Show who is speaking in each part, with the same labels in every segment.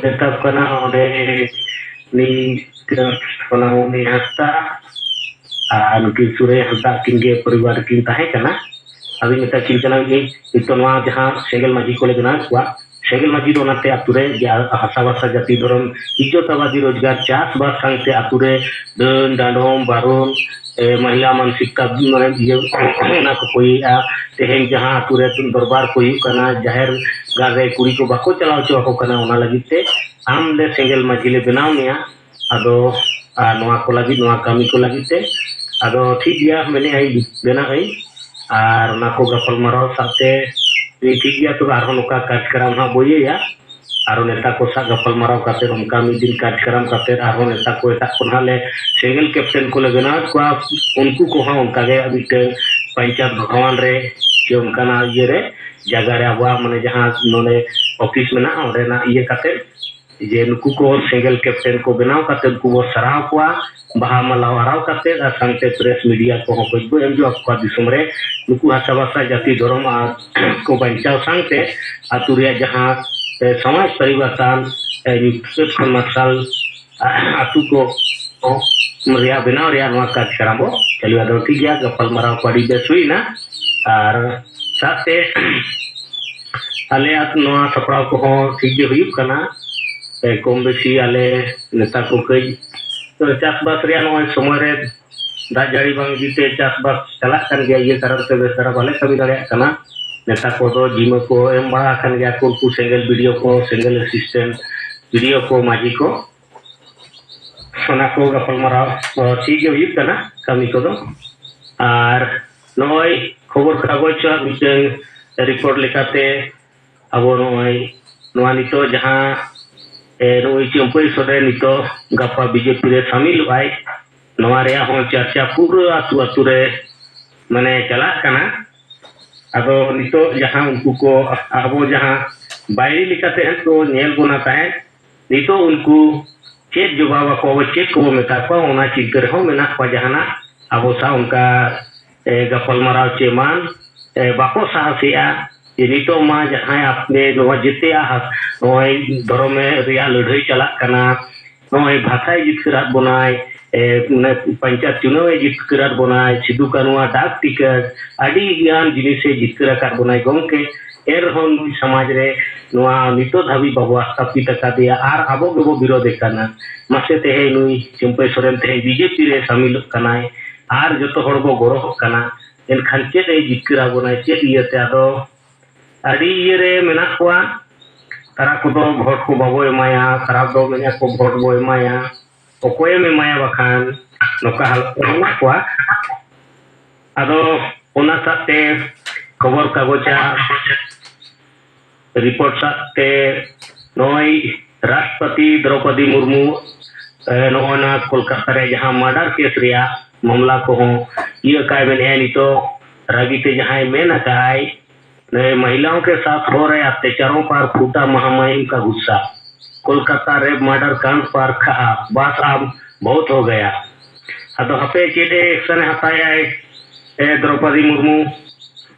Speaker 1: tetap kena oleh ni kena ni hasta nukin sure hasta kinge परिवार kin tahe kana abi meta kin kana ge itu nwa jahan segel maji ko legna kwa segel maji do nate ature hasa basa jati dorom ijo tabadi rozgar chas bas sangte ature den danom barun महिला मानसिक का ये ना को कोई तेहें जहां तुरे तुम दरबार को यू करना जाहिर गारे कुड़ी को बाको चलाओ चो को करना उना लगी ते आम ले सिंगल मजिले बनाओ निया अदो नोआ को लगी नोआ कमी को लगी ते अदो ठीक गया मैंने आई बना आई और ना को गपल मराव साथे ठीक गया तो आरो नोका कार्यक्रम हा बोये या आरो नेता को सा गपल मराव काते उनका दिन कार्यक्रम काते आरो नेता को एटा कोनाले सिंगल कैप्टन को लगना को उनको को हाँ उनका के अभी पंचायत भवन रे जो उनका ना ये रे जगह रे अब माने जहां नोने ऑफिस में ना और ना ये काते जे नुकु को सिंगल कैप्टन को बनाव काते उनको वो सराव को बहा मलाव हराव काते संगते प्रेस मीडिया को हो को एम जो आपका दिसम रे नुकु हसाबासा जाति धर्म को बचाव संगते आतुरिया जहां समाज परिवर्तन मसल आतु को मरिया बनाव रिया नवा कार्यक्रम बो चलिए अदो ठीक गया गपल मराव पड़ी बेस हुई ना और साथे आले आत नवा सपराव को हो ठीक जे हुई कना कम बेसी आले नेता को कई तो चासबास रिया नवा समय रे दा जारी बांग जीते चासबास चला कर गया ये कारण से बेसरा वाले कभी दड़े कना नेता को दो जिम को एम बड़ा कर गया को सिंगल वीडियो को सिंगल असिस्टेंट वीडियो को माजी को सोना को गपल मराव ठीक गे हुई कना कमी को दो और नय खबर कागज मिटे रिपोर्ट लेकाते अब नय नवा नितो जहां नय चंपई सोडे नितो गपा बीजेपी रे शामिल भाई नवा रे हो चर्चा पूरा आतु आतु रे माने चला कना अदो नितो जहां उनको को अब जहां बायरी लिखाते हैं तो नेल गुना ताहे नितो उनको चेक जवाब को चेक को मेता को ओना चिंतर हो मेना को जहाना अब सा उनका गपल मराव चेमान बाको साहसिया ये नितो मा जहां आपने नो जिते नोय धर्म रिया लड़ाई चला कना नोय भाषा जितकरात बनाय पंचायत चुनाव जितकरात बनाय सिद्धू कानुआ डाक टिकट अड़ी ज्ञान जिनिसे जितकरात बनाय गमके एर हन समाज रे नोआ नितो धाबी बाबू स्थापित का दिया आर आबो गबो विरोध करना मासे तेहे नुई चंपई सोरेन तेहे बीजेपी रे शामिल कनाय आर जतो हड़बो गरो कना एन खानचे रे जितकरा बनाय चे इयते आदो अड़ी ये रे मेना कोआ तारा को दो भोट को बाबो एमाया खराब दो मेना को भोट बो एमाया ओकोय में माया बखान नोका हल कोआ आदो ओना साथे खबर कागजा रिपोर्ट साथे नोई राष्ट्रपति द्रौपदी मुर्मू नोना कोलकाता रे जहां मर्डर केस रिया मामला को हो ये काय में नितो रागीते जहां में ना काय महिलाओं के साथ हो रहे अत्याचारों पर फूटा महामारी का गुस्सा कोलकाता रेप मर्डर कांड पर कहा बस अब बहुत हो गया अदो हपे चेदे एक्शन हताया द्रौपदी मुर्मू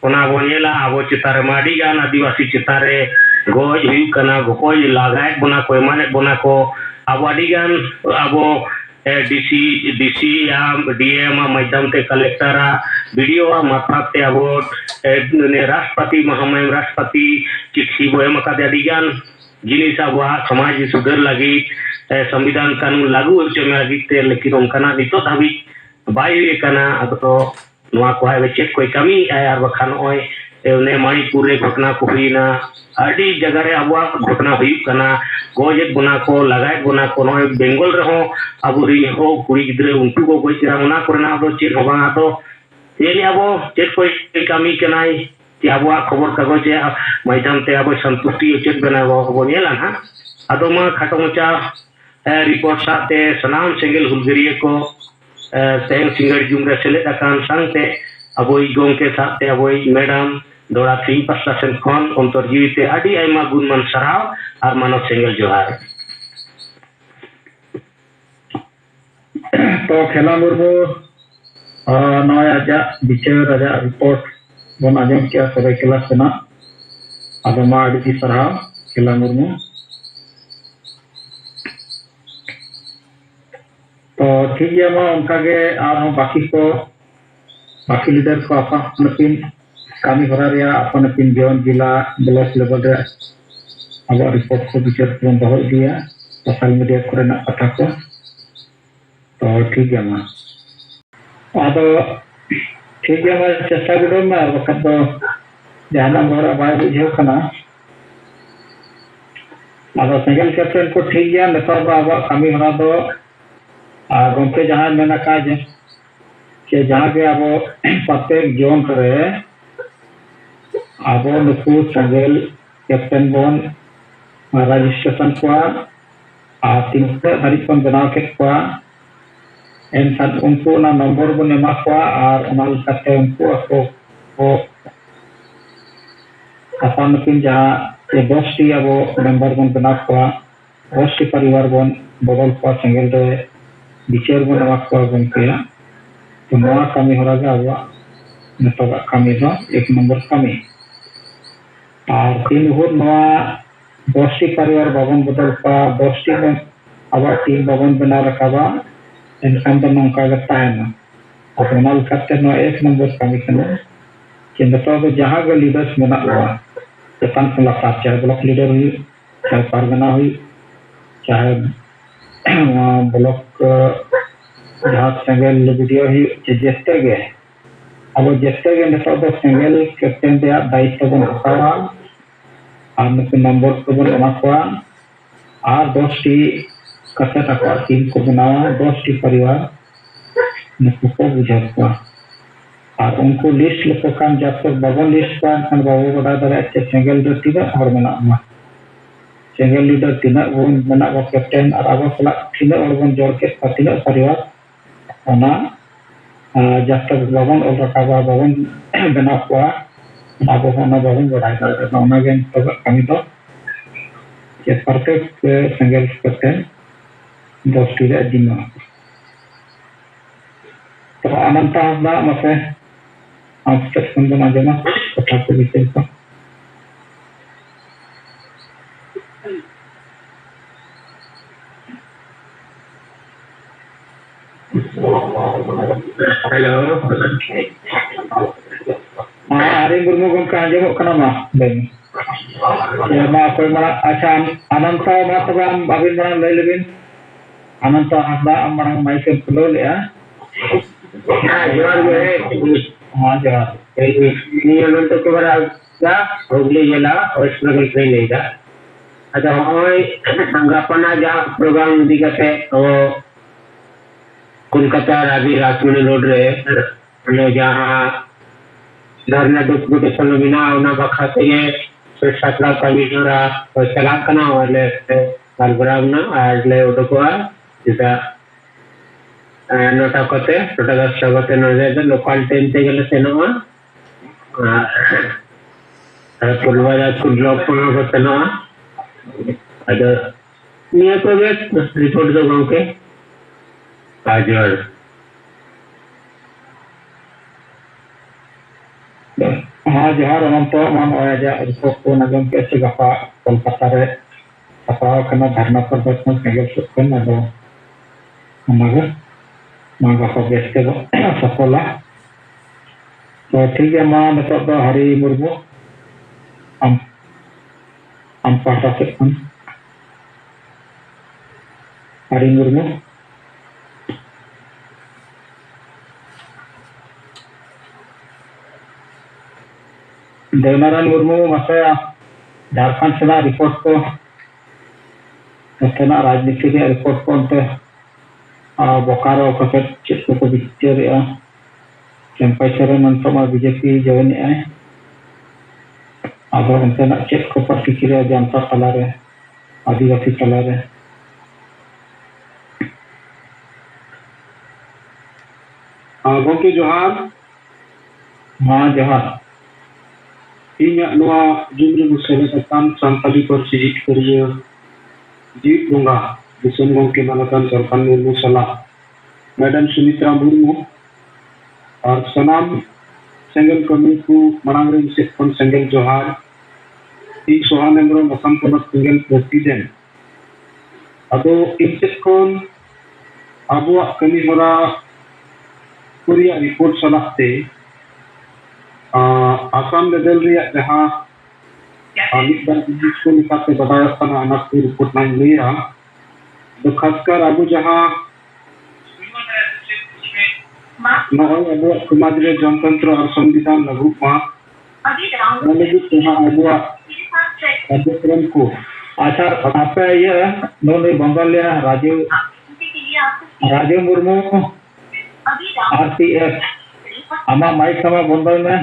Speaker 1: ओना बोनेला अब चितारे माडी गान आदिवासी चितारे गोज हुई कना गोपoj लागाय बना को माने बना को अब आडी गान अब डीसी या डीएम माध्यम ते कलेक्टर वीडियो माथाते अब राष्ट्रपति महामहिम राष्ट्रपति चिट्ठी बोम का आडी गान जिनिस अब समाज सुधार लगी संविधान कानून लागू लगी लेकिन उनका नितो धाबी बाय कना तो नवा को है चेक कोई कमी आया बखान ने मणिपुर रे घटना को हुईना अड़ी जगह रे अब घटना हुई कना गोजेत बना को लगाय बना को नय बेंगल रे हो अब री हो कुड़ी गिद्रे उनको को कोई चिरा उना करना अब चेक होगा तो ये अब चेक कोई कमी कनाई कि अब खबर कागज माध्यम ते अब संतुष्टि चेक बनाबो बनेला ना अदो मा खाटो मचा रिपोर्ट साथे सनाम सिंगल हुलगरिये को सेन सिंगर जुमरे सेले कान संगते अबोई गोंके साथे अबोई मैडम दोड़ा तीन पास्ता सेन खन अंतर जीविते आदि आयमा गुणमान सराव और मानव सिंगल जोहार
Speaker 2: तो खेला मुर्मू नय आजा विचार आजा रिपोर्ट बन आजम किया सबै खेला सेना आदमा आदि सराव खेला मुर्मू तो ठीक है मा उनका के और बाकी लीडर को अपन कमी हरा रे अपन जीवन जिला ब्लॉक लेवल रे अब रिपोर्ट को विचार को दो दिया सोशल मीडिया को कथा को तो ठीक है मा आदो ठीक है मा चेष्टा बिडो मा बखत तो जहाना मोरा बाय बुझे कना आदो सेंगल कैप्टन को ठीक गया नेता अब कमी हरा दो गंके जहाँ मेना का जे जहाँ के अब प्रत्येक जोन करे अब नुकु सेंगल कैप्टन बन रजिस्ट्रेशन को तीन धारी को बनाव के एनखान उनको ना नंबर बन एमा को और उनको को अपन किन जहाँ 10 टी अब मेंबर बन बनाव को 10 टी परिवार बन बदल को सेंगल रे विचार बन एमा को गंके तो नवा कमी हरा गे अब नितोगा कमी दो 1 नंबर कमी और 3 भोर नवा 10 टी परिवार बाबन बदल को 10 टी अब टीम बाबन बना रखाबा एनखान तो नौका गता है ना और उनाल करते नो 1 नंबर कमी कना कि नितो जहाँ के लीडर्स मेना हुआ चेतन को लगा चाहे ब्लॉक लीडर हुई चाहे पारगना हुई चाहे ब्लॉक जहाँ सेंगल वीडियो ही जेस्ते गए अब जेस्ते गए नितो तो सेंगल कैप्टन दे दायित्व बन हतावा और नुकु नंबर को बन एमा को और 10 टी कसे तक टीम को बनावा 10 टी परिवार नुकु को बुझाव को और उनको लिस्ट लेको कान जब तक बाबन लिस्ट कान बाबू बड़ा दरा सेंगल लीडर तीना और मेना मा सेंगल लीडर तीना वो मेना वो कैप्टन और अब सला तीना और बन जोड़ के तीना परिवार ओना जब तक बाबन और रखाबा बाबन बना को अब ओना बाबन बड़ा दरा ओना गेन तो कमी तो ये परफेक्ट सेंगल कैप्टन 10 टी रे दिना तो अनंत हसदा मसे आप सेक्शन बना देना कथा को विषय को
Speaker 1: हेलो
Speaker 2: अरे गुरमु गंका आंजमो कना मा बेन या मा कोई मा अच्छा अनंत मा तब हम अबिन बना ले लेबिन अनंत हसदा हम बना माइक खुलो ले
Speaker 1: हाँ जोर में
Speaker 2: हाँ जवाब
Speaker 1: ये अनंत को बड़ा क्या हुगली जिला वेस्ट बंगाल ट्रेन लेगा अच्छा होय संगापना जहाँ प्रोग्राम दिखते वो कोलकाता राजी राजमणी रोड रे ने जहाँ धरना डिस्ट्रीब्यूशन बिना होना बखाते ये सत्ला कमिश्नरा और चला करना वाले बालबराम ना आज ले उठो को जिसा नोटा कोते नोटा 10 कोते नोजे लोकल ट्रेन ते गेले सेनोआ पुलवारा को ड्रॉप करना कोते ना अदर निया को रिपोर्ट दो गांव के आजर
Speaker 2: हाँ जहाँ अनंत मान आया रिपोर्ट को नगम के से गपा कोलकाता रे सपा कना धरना प्रदर्शन सेंगल सुकन अदो मगर मांगा को बेस्ते सफला तो ठीक है मां नितो तो हरि मुर्मू हम पाटा से हरि मुर्मू देवनारायण मुर्मू मसे झारखंड से रिपोर्ट को राजनीति के रिपोर्ट को बोकारो चेक को विचार कैंपेचर बीजेपी जॉइन अब चेक को प्रतिक्रिया जनता तलारे आदिवासी तलारे
Speaker 1: गोके जोहार
Speaker 2: हाँ जोहार
Speaker 1: इन्या जुमरी मुसेले तकान संताली परसी जितकरिया जीत बुंगा दिसम गोके मानतान सरकार मुर्मू सला मैडम सुमित्रा मुर्मू और सनाम सेंगल कमी को मनांगरे से कौन सेंगल जोहार इन सोहा नेम्रो मसम को सेंगल प्रेसिडेंट अदो इनसे कौन
Speaker 3: abuak kami hora kuria report salahte Assam level riak jahan Alit dan School kate badaya kana anak report naik liya तो खासकर अब जहाँ नौ अब समाज रे जनतंत्र और संविधान लागू मा लगी जहाँ अब कार्यक्रम को
Speaker 2: अच्छा apa ya नोने बंगालिया Rajiv Murmu RCS ama mike sama बंदल में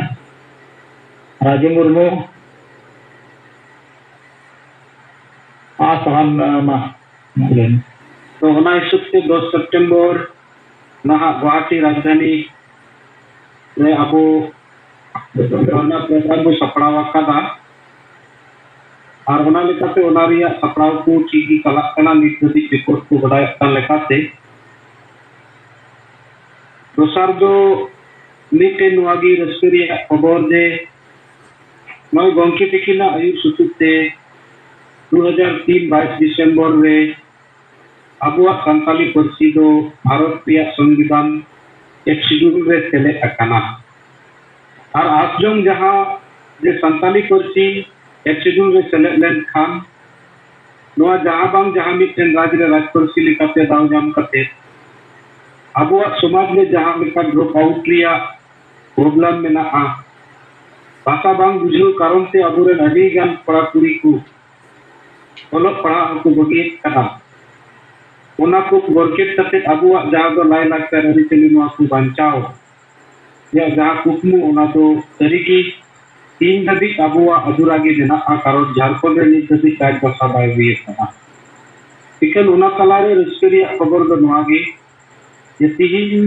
Speaker 2: राजीव मुर्मू sohan ma
Speaker 3: तो हमारे हिसाब 10 सितंबर नहा गुवाहाटी राजधानी रे अब रोना प्रोग्राम को सपड़ावा कदा और होना लेकाते होना रिया सपड़ाव को चीज़ी कलाकना नित्य रिपोर्ट को बढ़ाया तन लेकाते दोसर दो नीचे नुआगी रस्करी खबर दे मैं गंकी तिकिना आयु सुचुते 2003 22 दिसंबर रे abuak santali parsi do Bharat riyak संविधान एक शेड्यूल रे सेले अकाना और आजम जहां जे संताली parsi एक शेड्यूल रे सेले लेन खान नोआ जहां बांग जहां मिटन राज्य रे राज parsi लिकाते दाव जाम कते abuak समाज में जहां लिका ड्रॉप आउट रिया प्रॉब्लम में ना आ भाषा बांग बुझो कारण से अबुरे अडी गान पड़ा कुड़ी को ओलो पढ़ा को बगी कना उना को वर्केट कते अबुआ जहां दो लाई लागते रही चली नुआ को बचाओ या जहां कुकमु उना तो तरीकी 3 दबी अबुआ अधुरागी देना कारण झारखंड रे नित दबी काज बसा बाय हुई था इकन उना कलारे रस्करी खबर दो नुआगी ये तीन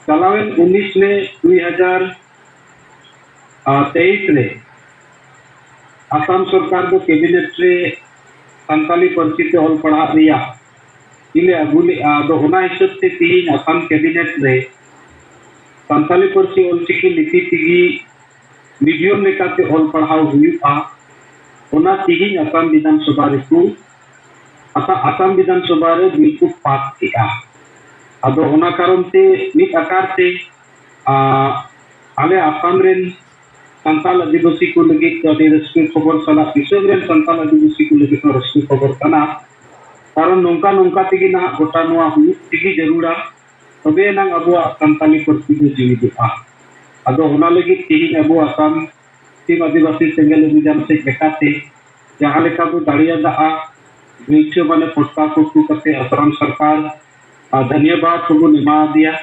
Speaker 3: कलावे 19 में 2023 रे असम सरकार दो कैबिनेट रे संताली parsi ते ऑल पढ़ा रिया इले अगुले दो होना हिसाब से तीन असम कैबिनेट रे संताली parsi ऑलचिकी लिपि तिगी मीडियम लेकाते ऑल पढ़ाओ हुआ होना तीन असम विधानसभा रे को असम विधानसभा रे बिल को पास किया अब होना कारण से मित आकार से आले असम रे संताल आदिवासी को लगी कदे रस्मी खबर सला विश्व रे संताल आदिवासी को लगी रस्मी खबर कना कारण नौका नौका तिगी ना गोटा नुआ हुई तिगी जरूरा तबे ना अबुआ संताली parsi को जीवित आ अदो होना लगी तिगी अबु असम तीन आदिवासी सेंगल अभियान से लेकाते जहां लेका को दाड़िया दा नीचे माने पट्टा को कते असम सरकार धन्यवाद को निमा दिया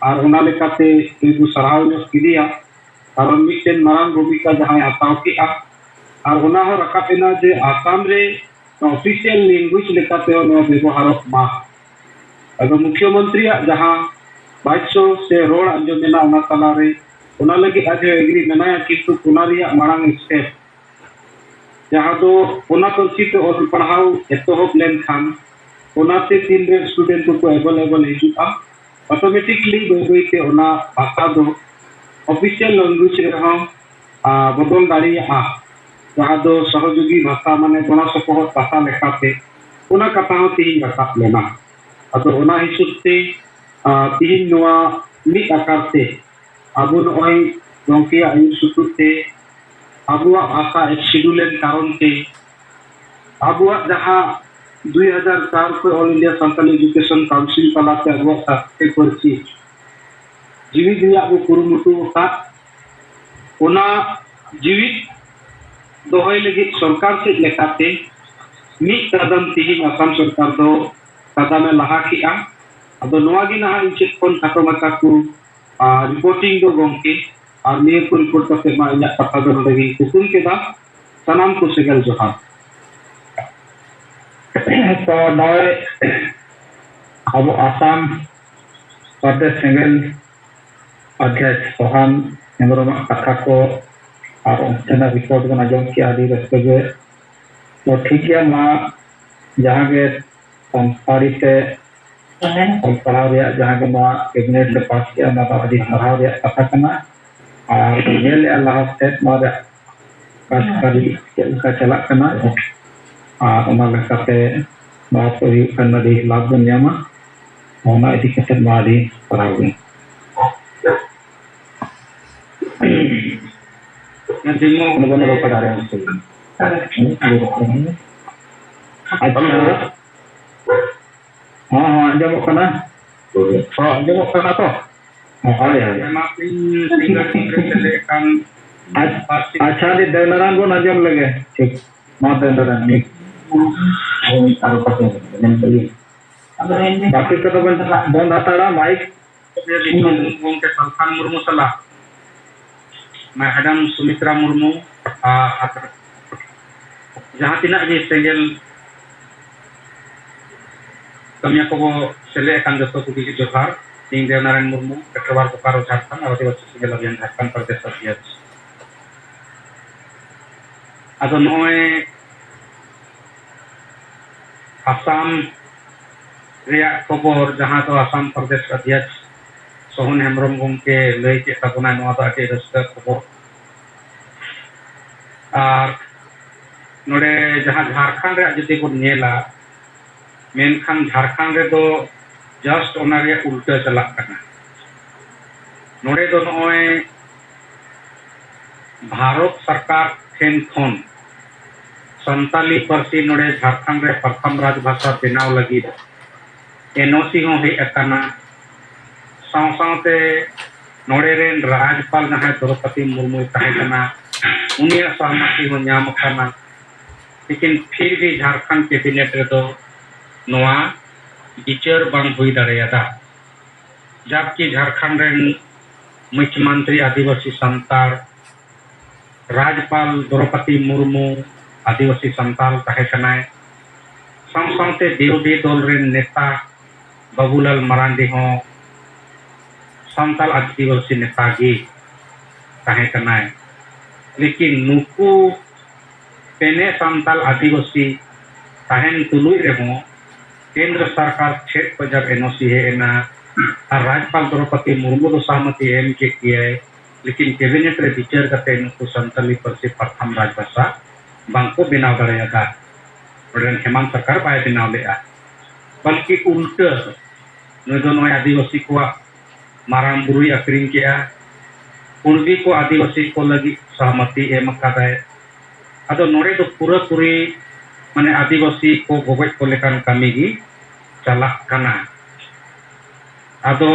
Speaker 3: और होना लेकाते एगु सराव ने किदिया कारण मिशन मारांग भूमिका जहां हताव की और होना हो रखा पेना जे आसाम रे ऑफिशियल लैंग्वेज लेकाते हो व्यवहार मा अगर मुख्यमंत्री जहां 2200 से रोड अंजमेना उना तला रे उना लगी आज एग्री मेना किंतु उना रिया मारांग स्टेप जहां दो उना parsi ते और पढ़ाओ एतोहब लेन खान उना से 3 रे स्टूडेंट को अवेलेबल हिजुआ ऑटोमेटिकली बोई ते उना भाषा दो ऑफिशियल लैंग्वेज रे हम बदल दाड़िया जहां दो सहयोगी भाषा माने गण सपोहत भाषा लेखाते उना कथा तीन रखा लेना अब उना हिसाब से तीन नुआ मिट आकार से अब नई गंकिया आयुषुतु से अबुआ भाषा एक शेड्यूल कारण से अबुआ जहां 2004 को All India Santali Education Council तलाते अबुआ साथे parsi जीवित रिया को कुरुमुटु का उना जीवित दोहई लगी सरकार से लेकाते मी कदम तीन असम सरकार दो कदम लहा किया अब नोआगी ना इंचे कोन खातो माता को रिपोर्टिंग दो गंके और निये को रिपोर्ट करते मा इना कथा दो लगी कुकुम के दा सनाम को सेगल जोहार
Speaker 2: तो नय अब असम प्रदेश सेंगल अध्यक्ष सोहान हेम्ब्रम कथा को और उनका रिपोर्ट को आजम किया आदि रस्ते तो ठीक है माँ जहाँ के संस्थारी से और पढ़ाव जहाँ के माँ कैबिनेट ले पास किया ना तो आदि पढ़ाव कथा करना और ये ले अल्लाह स्टेट मारे काशकारी का चला करना और उन्हें लगते बात तो ही करना दी लाभ दुनिया में ona इदी कते मादी परावी
Speaker 3: Nandimo
Speaker 2: ono bono ko padare अच्छा हाँ हाँ अंजमोग कना हाँ अंजमोग कना तो हाँ या
Speaker 3: mapping single selection kan
Speaker 2: अच्छा दी देवनारायण को अंजम लगे ठीक मां देवनारायण ठीक तारो पासे नंबली बाकी तो बंद आता mic
Speaker 3: Gongke Salkan Murmu salah Madam Sumitra Murmu jahan tinak je single kami ako sele akan joto kugi johar Sing Dewnarayan Murmu Ketua Bokaro Jharkhand Awadiwasi Single Abhiyan Jharkhand Pradesh Adyaksh ado noy Assam reyak kobor jahan to Assam Pradesh Adyaksh Sohon Hemrom gongke lay ke tabuna noa to ati raska kobor ar nore jahan Jharkhand reyak jodi bon nyela menkan Jharkhand re do just ona re ulta chalak kana nore do noy Bharat Sarkar Ten Khon Santali Parsi nore Jharkhand re Pratham Raj Bhasha benaw lagid NOC ho hei akana साथ नोड़े rain राज्यपाल जहाँ द्रौपदी मुर्मू तहकना उनिया सहमति हो नाम करना लेकिन फिर भी झारखंड कैबिनेट रे दो नोआ विचार बांग हुई दाड़ेयादा जबकि झारखंड रेन मुख्यमंत्री आदिवासी संताल राज्यपाल द्रौपदी मुर्मू आदिवासी संताल तहकना साथ विरोधी दल रेन नेता बाबूलाल मरांडी हो संताल आदिवासी नेतागी ताहे कनाय लेकिन नुकु पेने संताल आदिवासी ताहेन तुलुई रेहो केंद्र सरकार छेद पजब एनओसी है ना राज्यपाल द्रौपदी मुर्मू दो सहमति एम के किया है लेकिन कैबिनेट रे विचार करते नुकु संताली परसे प्रथम राजभाषा बांको बेनाव दाड़ेयादा ओरेन हेमंत सरकार बाय बेनाव लेआ बल्कि उल्टा नोय आदिवासी को माराम बुरुई अक्रिंग किया कुर्बी को आदिवासी को लगी सहमति एम कादाय अदो नोरे दो पूरा पूरी माने आदिवासी को गोगज को लेकर कमी गी चलक कना अदो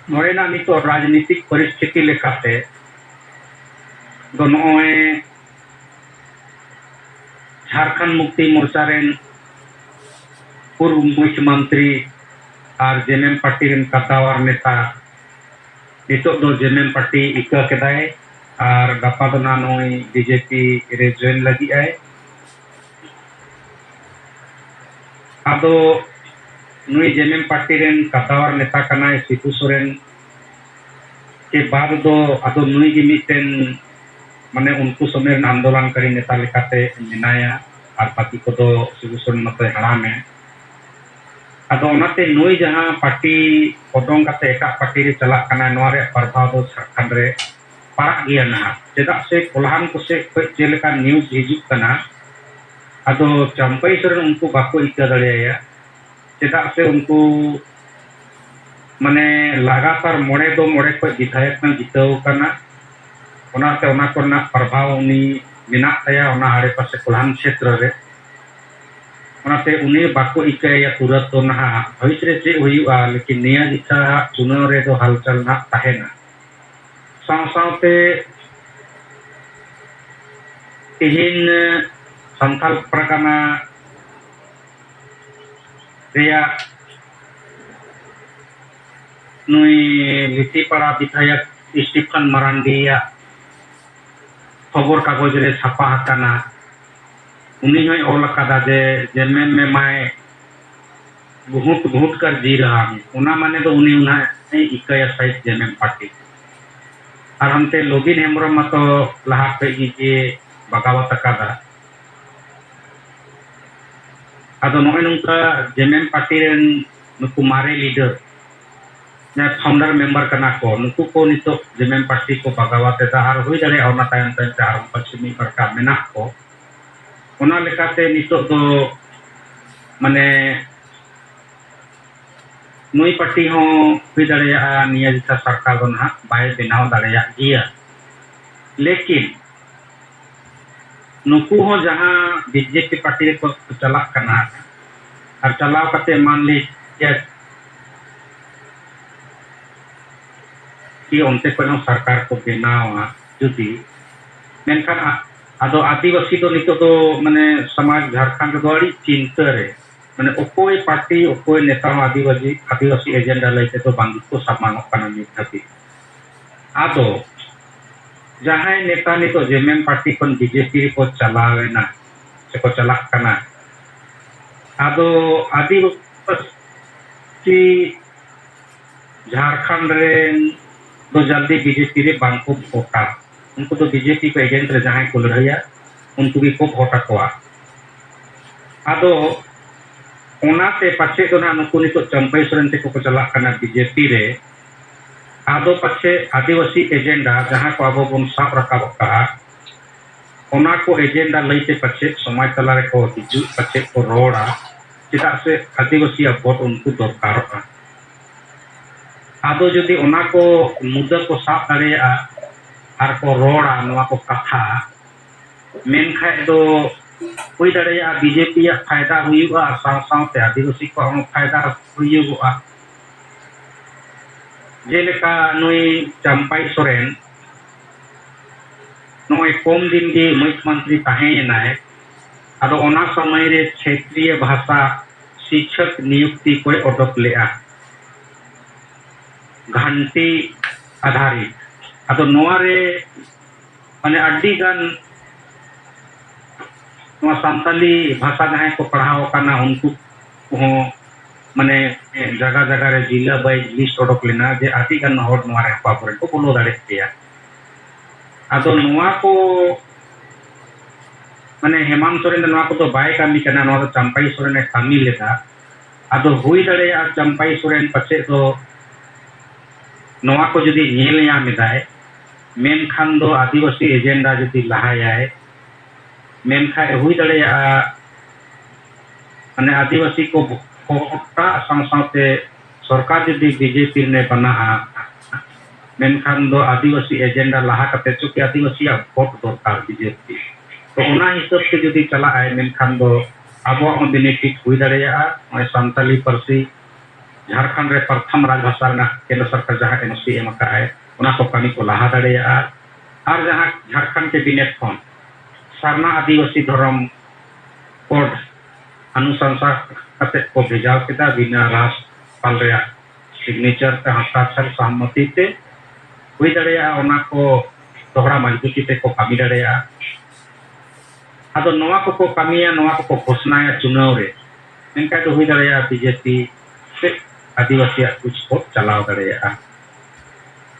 Speaker 3: नोरे ना नितो राजनीतिक परिस्थिति लेखाते दो नोए झारखंड मुक्ति मोर्चा रेन पूर्व मुख्यमंत्री और जेएमएम पार्टी रेन कतावार नेता नितो दो जेएमएम पार्टी इका केदाय और गपा दो ना नोई बीजेपी रे जॉइन लगी आए अदो नुई जेएमएम पार्टी रेन कतावार नेता कनाय सिपू सोरेन के बाद दो अदो नुई गी मिटेन माने उनको समेर आंदोलनकारी नेता लेकाते मिनाया और बाकी को दो सिपू सोरेन मते हड़ामे अदो ओनाते नुई जहां पार्टी ओडोंग काते एका पार्टी रे चला कना नोरे प्रभाव दो झारखंड रे पारा गिया ना चेदा से कोल्हान को से जेलेका न्यूज हिजुक कना अदो चंपई सर उनको बाको इका दड़ेया चेदा से उनको माने लगातार मोड़े को विधायक में जिताव कना ओनाते ओना कोना प्रभाव उनी मिना तया ओना आड़े पासे कोल्हान क्षेत्र रे ओनाते उनी बाको इकाया तुरंत तो ना भविष्य रे चे हुआ लेकिन निया इच्छा चुनाव रे दो हलचल ना तहेना साथ तिहिन संथाल प्रकाना रिया नुई लिटीपाड़ा विधायक स्टीफन मरांडी खबर कागज रे छापा हकाना उन्हीं में ओल कदा जे जेएमएम में माय घूट कर जी रहा है उना माने तो उन्हीं उन्हें इकाया साइड जेएमएम पार्टी और हमते लोगिन हेमरम तो लहा पे जे बगावत कदा अदो नोय नुका जेएमएम पार्टी रेन नुकु मारे लीडर ने फाउंडर मेंबर कना को नुकु को नितो जेएमएम पार्टी को बगावत दा और हुई दारे ओना तायन तायन आर पश्चिमी परका मेना को ओना लेकाते नितो दो माने नुई पार्टी हो हुई दाड़ेया निया जिता सरकार दो ना बाय बनाव दाड़ेया गिया लेकिन नुकु हो जहां बीजेपी पार्टी को चला करना और चलाव करते मान ली कि उनते को सरकार को बनावा जुदी मेनखान आदो आदिवासी तो नितो तो माने समाज झारखंड दो अड़ी चिंता रे माने ओकोई पार्टी ओकोई नेता आदिवासी एजेंडा लेते तो बांगी को सामान करना निथाती आदो जहां नेता नितो जेएमएम पार्टी कोन बीजेपी को चलावेना से को चला करना आदो आदिवासी झारखंड रे तो जल्दी बीजेपी रे बांको वोटा उनको तो बीजेपी को एजेंट रे जहां को लड़ाया उनको भी को वोटा कोआ आदो ओनाते पछे तो ना नुको नितो चंपई सोरेन ते को चला करना बीजेपी रे आदो पछे आदिवासी एजेंडा जहां को अब बन साब रकाब का ओना को एजेंडा लईते पछे समाज तला रे को हिजु पछे को रोड़ा चिता से आदिवासी वोट उनको दरकार आदो जदि ओना को मुद्दा को साब दाड़ेया आर को रोड़ा नवा को कथा मेनखा दो हुई दाड़ेया बीजेपी या फायदा हुईगा साव सावते आदिवासी को फायदा हुईगा जेलेका नुई चंपाई सोरेन नोय कम दिन के मुख्यमंत्री ताहेनाय आदो ओना समय रे क्षेत्रीय भाषा शिक्षक नियुक्ति को ओडक लेआ घंटी आधारित आदो नोआ रे माने अड्डी गान नोआ सांताली भाषा जहां को पढ़ाओ करना उनको हो माने जगह जगह रे जिला बाय लिस्ट ओडक लेना जे आदि गान हर नोआ रे पापरे को बोलो दाड़े किया आदो नोआ को माने हेमंत सोरेन नोआ को तो बाय कामी करना नोआ तो चंपाई सोरेन ने कामी लेता आदो हुई दाड़े आ चंपाई सोरेन पछे तो नोआ को जदि नेल यामिदाय मेनखान दो आदिवासी एजेंडा जदि लहायाय मेनखा हुई दाड़ेया माने आदिवासी को कोटा साथे सरकार जदि बीजेपी ने बना मेनखान दो आदिवासी एजेंडा लहा करते चुकी आदिवासी वोट दरकार बीजेपी तो ओना हिसाब से जदि चला आए मेनखान दो आबो बेनिफिट हुई दाड़ेया ओय सांताली पार्सी झारखंड रे प्रथम राजभाषा ना केंद्र सरकार जहां एनओसी एम का है उना को कमी को लहा दाड़ेया और जहां झारखंड के बिनेट फोन सरना आदिवासी धर्म कोड अनुशंसा करते को भेजाव केदा बिना राज्यपाल रे सिग्नेचर पे हस्ताक्षर सहमति ते हुई दाड़ेया उना को दोहरा मजबूती ते को कमी दाड़ेया आदो नोआ को कमिया नोआ को घोषणाया चुनाव रे इनका तो हुई दाड़ेया बीजेपी से आदिवासी कुछ को चलाव दाड़ेया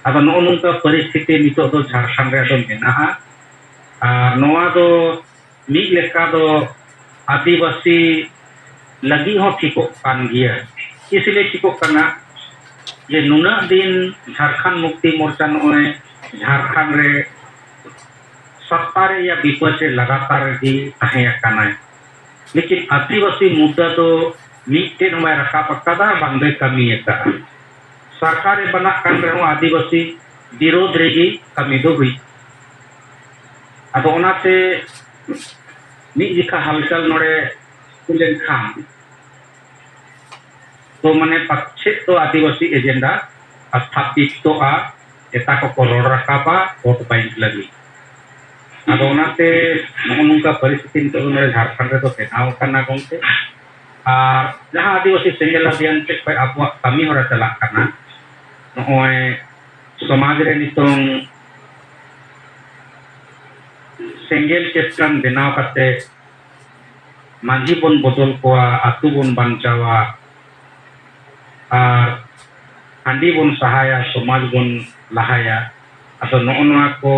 Speaker 3: अब नोका परिस्थिति नितो दो झारखंड रे दो मेना और नोआ दो मिग लेका दो आदिवासी लगी हो ठीको कान गिया इसलिए ठीको करना ये नुना दिन झारखंड मुक्ति मोर्चा नोए झारखंड रे सत्ता रे या विपक्ष रे लगातार ही ताहे काना लेकिन आदिवासी मुद्दा तो मीटेन में रखा पक्का बांधे कमी सरकार बना कान रहो आदिवासी विरोध रेगी कमी दो हुई अब ओनाते जिका हलचल नोड़े कुलेन खान तो माने पक्षे तो आदिवासी एजेंडा स्थापित तो एता को रोड रखाबा वोट बैंक लगी अब ओनाते नोका परिस्थिति तो झारखंड रे तो बेनाव करना गंते और जहां आदिवासी सेंगेल अभियान से अब कमी हो चला करना नोय समाज रे नितों सेंगेल चेतन बनाव करते मांझी बन बदल को आतु बन बांचावा और हांडी बन सहाया समाज बन लहाया अब नोआ को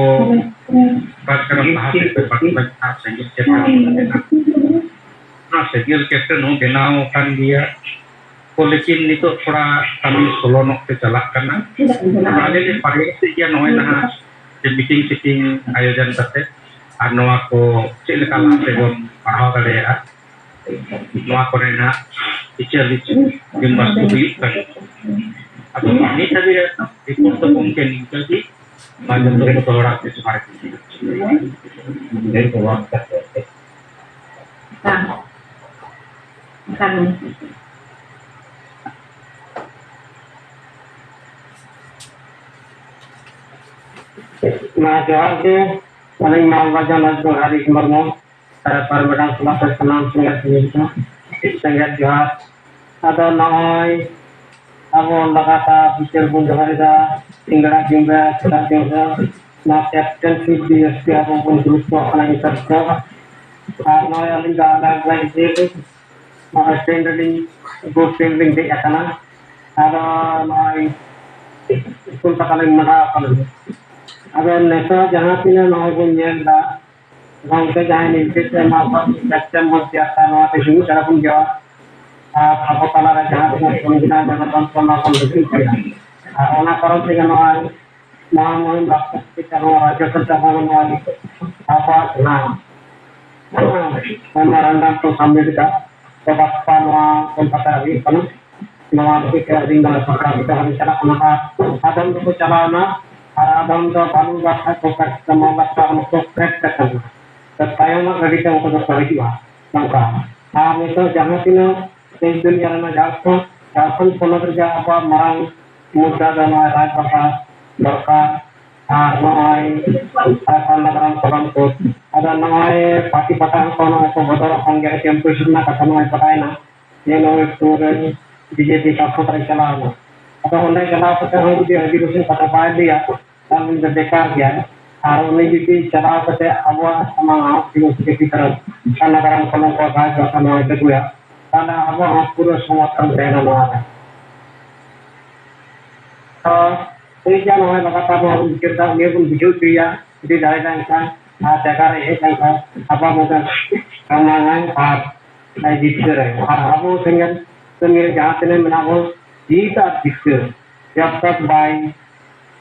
Speaker 3: कार्यक्रम लहा से बात सेंगेल चेतन सेंगेल कैप्टन हो बनाव कान गया को लेकिन नितो थोड़ा कमी सोलो नोते चला करना आले ले पारे से या नोय ना जे मीटिंग सिटिंग आयोजन करते और नोआ को चेलका लाते बन पढ़ाव दाड़ेया नोआ करे ना टीचर मेंबर को हुई कर अब ini tadi report तो mungkin juga sih macam tu itu orang itu seperti
Speaker 2: dari bawah ke
Speaker 4: Nah, kan
Speaker 1: Nah, jawab ke paling mau baca lagu hari kemarin para perbedaan selasa senam sengat itu sengat jawab ada noy abo lagata bicara pun hari dah tinggal jumpa kita jumpa nah captain fit di setiap pun terus kau akan terus noy aling dah lagi itu nah standing good standing di atas ada noy itu paling mana kalau अगर नेता जहाँ पे ना हो गुंजन दा गांव के जहाँ नीचे से मापा कच्चा मत जाता ना तो शुरू तरफ उन जाओ आप आपको पता रहा जहाँ पे गुंजना जहाँ पर तो ना कौन दुखी किया ओना करो से ना मोहन डॉक्टर के चलो राज्य सरकार ना आप ना memorandum to submit ka to bakpa na kontak hari kan nawa ke kering na pakar kita hari cara kana adam ko chalana और आदम तो बालू बात को कर समाज का हमको प्रेस करना तो तायमा गड़ी का हमको तो सही हुआ नौका आप में तो जहाँ तीन देश दुनिया में जाकर जाकर सोलह जा अब मरांग मुद्दा दाना राजपथा दरका नॉय आसान नगराम कोलम को अगर नॉय पार्टी पता है कौन है तो बदल होंगे टेम्परेचर ना कथन है पता है ना ये नॉय टूर बीजेपी का खतरा चला हुआ atau online channel kita harus dihadirkan pada file dia dan mendekat ya harus mengikuti cara kita awal sama filosofi kita karena orang kalau kau baca sama itu ya karena awal pura semua terkena mana ini jangan orang kata bahwa kita ni pun video dia jadi dari kan jaga ini kan apa mungkin kalangan part dari dicer apa sehingga jahatan ini menawan These are pictures captured by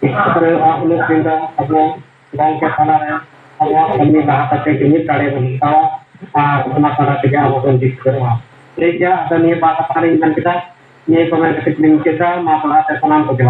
Speaker 1: Israel Ahmed Sinda Abu Bang ke sana है अब कमी bahasa teknik करे बनता अपना सारा kerja apa picture वहाँ ये क्या अगर ये बात पानी में kita ये comment link kita masalah terkenal ke